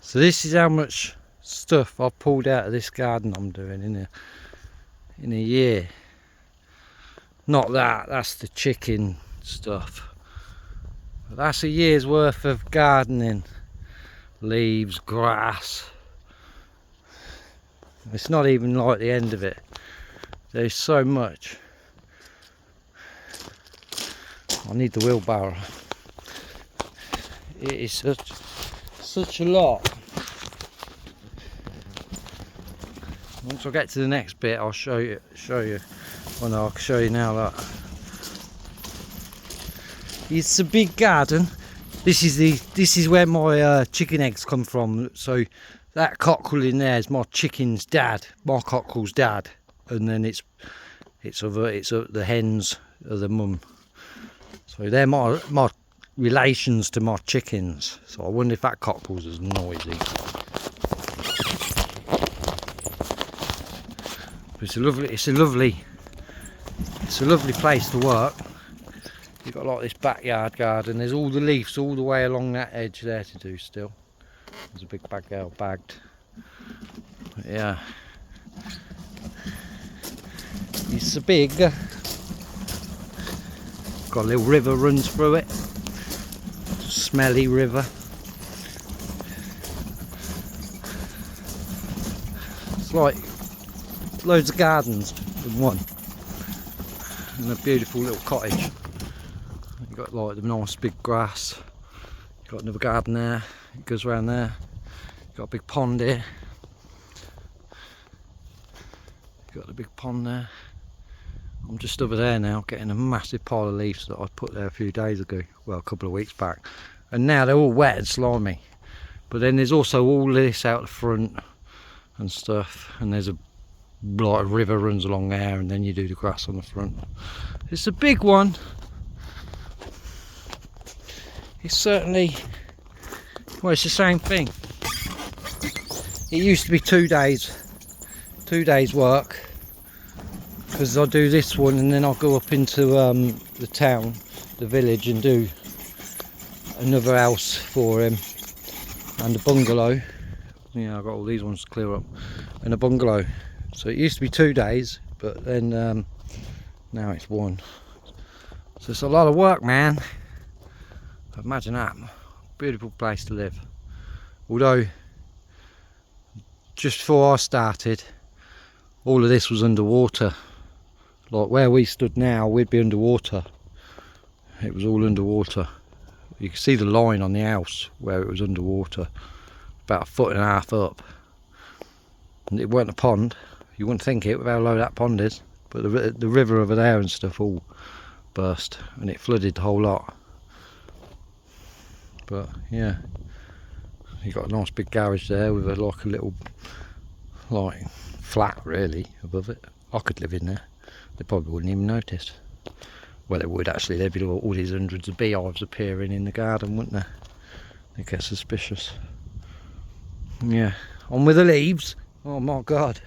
So this is how much stuff I've pulled out of this garden I'm doing in a year. Not that, that's the chicken stuff. But that's a year's worth of gardening. Leaves, grass. It's not even like the end of it. There's so much. I need the wheelbarrow. It is such a lot. Once I get to the next bit, I'll show you. Well, no, I'll show you now. That it's a big garden. This is where my chicken eggs come from. So that cockerel in there is my chicken's dad, my cockerel's dad, and then it's the hens are the mum. So they're my relations to my chickens. So I wonder if that cockerel's as noisy. But it's a lovely place to work. You've got like this backyard garden. There's all the leaves all the way along that edge there to do still. There's a big bag there bagged. But yeah. It's a big. Got a little river runs through it. Smelly river. It's like loads of gardens in one. And a beautiful little cottage. You've got like the nice big grass. You've got another garden there. It goes around there. You've got a big pond here. You've got the big pond there. I'm just over there now getting a massive pile of leaves that I put there a few days ago. Well, a couple of weeks back. And now they're all wet and slimy. But then there's also all this out the front and stuff. And there's a river runs along there, and then you do the grass on the front. It's a big one. It's certainly, well, it's the same thing. It used to be 2 days work, because I do this one and then I'll go up into the town, the village, and do another house for him and a bungalow. Yeah, I've got all these ones to clear up, and a bungalow. So it used to be 2 days, but then now it's 1. So it's a lot of work, man. Imagine that. Beautiful place to live. Although, just before I started, all of this was underwater. Like where we stood now, we'd be underwater. It was all underwater. You can see the line on the house where it was underwater, about 1.5 foot up. And it weren't a pond. You wouldn't think it with how low that pond is, but the river over there and stuff all burst, and it flooded the whole lot. But yeah, you got a nice big garage there with like a little flat really above it. I could live in there. They probably wouldn't even notice. Well, they would actually. There'd be all these hundreds of beehives appearing in the garden, wouldn't there? They get suspicious. Yeah, on with the leaves. Oh my god.